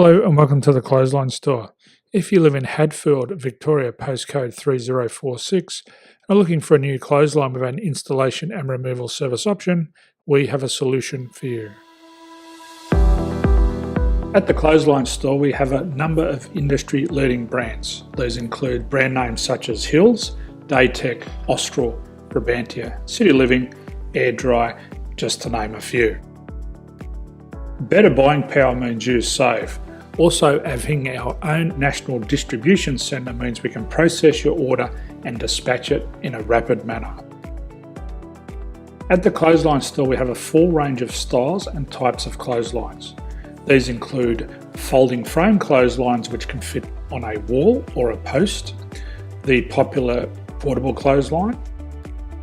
Hello and welcome to the Clothesline Store. If you live in Hadfield, Victoria, postcode 3046, and are looking for a new clothesline with an installation and removal service option, we have a solution for you. At the Clothesline Store, we have a number of industry-leading brands. These include brand names such as Hills, Daytech, Austral, Brabantia, City Living, Air Dry, just to name a few. Better buying power means you save. Also, having our own national distribution centre means we can process your order and dispatch it in a rapid manner. At the Clothesline Store, we have a full range of styles and types of clotheslines. These include folding frame clotheslines which can fit on a wall or a post, the popular portable clothesline,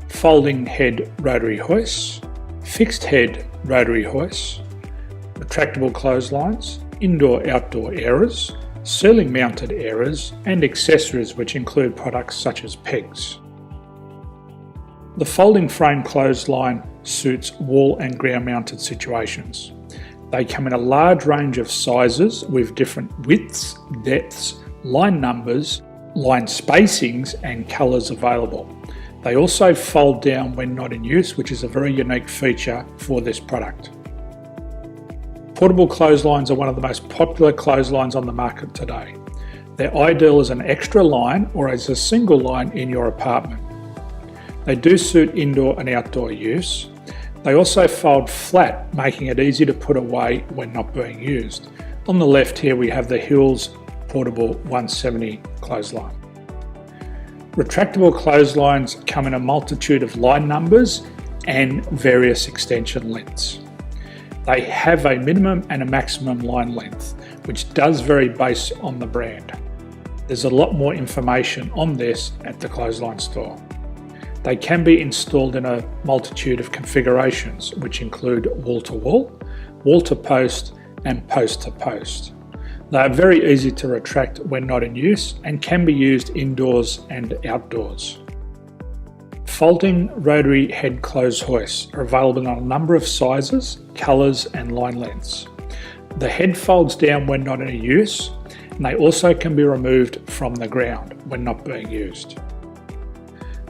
folding head rotary hoists, fixed head rotary hoists, retractable clotheslines, indoor-outdoor airers, ceiling mounted airers, and accessories which include products such as pegs. The folding frame clothesline suits wall and ground mounted situations. They come in a large range of sizes with different widths, depths, line numbers, line spacings and colours available. They also fold down when not in use, which is a very unique feature for this product. Portable clotheslines are one of the most popular clotheslines on the market today. They're ideal as an extra line or as a single line in your apartment. They do suit indoor and outdoor use. They also fold flat, making it easy to put away when not being used. On the left here we have the Hills Portable 170 clothesline. Retractable clotheslines come in a multitude of line numbers and various extension lengths. They have a minimum and a maximum line length, which does vary based on the brand. There's a lot more information on this at the Clothesline Store. They can be installed in a multitude of configurations, which include wall-to-wall, wall-to-post, and post-to-post. They are very easy to retract when not in use and can be used indoors and outdoors. Folding rotary head clothes hoists are available in a number of sizes, colours and line lengths. The head folds down when not in use, and they also can be removed from the ground when not being used.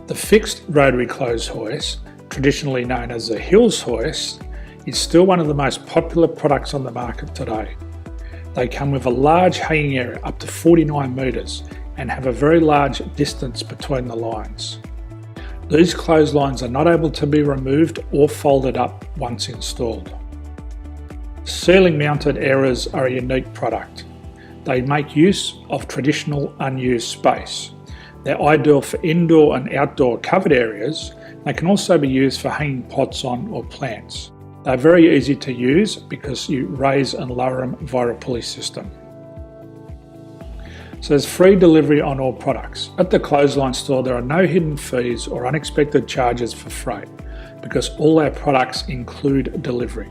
The fixed rotary clothes hoist, traditionally known as the Hills hoist, is still one of the most popular products on the market today. They come with a large hanging area up to 49 metres and have a very large distance between the lines. These clotheslines are not able to be removed or folded up once installed. Ceiling mounted airers are a unique product. They make use of traditional unused space. They're ideal for indoor and outdoor covered areas. They can also be used for hanging pots on or plants. They're very easy to use because you raise and lower them via a pulley system. So there's free delivery on all products. At the Clothesline Store, there are no hidden fees or unexpected charges for freight because all our products include delivery.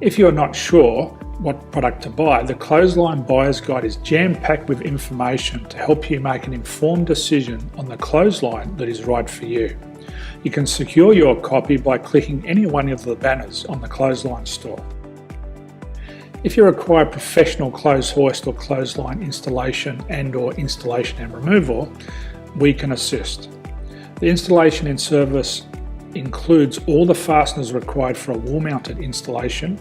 If you're not sure what product to buy, the Clothesline Buyer's Guide is jam-packed with information to help you make an informed decision on the clothesline that is right for you. You can secure your copy by clicking any one of the banners on the Clothesline Store. If you require professional clothes hoist or clothesline installation and/or installation and removal, we can assist. The installation and service includes all the fasteners required for a wall-mounted installation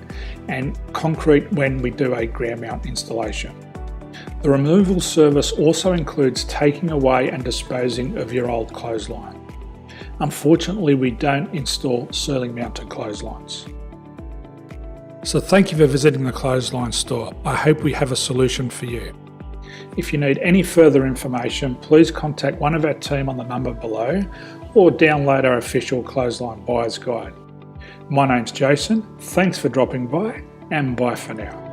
and concrete when we do a ground mount installation. The removal service also includes taking away and disposing of your old clothesline. Unfortunately, we don't install ceiling mounted clotheslines. So thank you for visiting the Clothesline Store. I hope we have a solution for you. If you need any further information, please contact one of our team on the number below or download our official Clothesline Buyer's Guide. My name's Jason, thanks for dropping by and bye for now.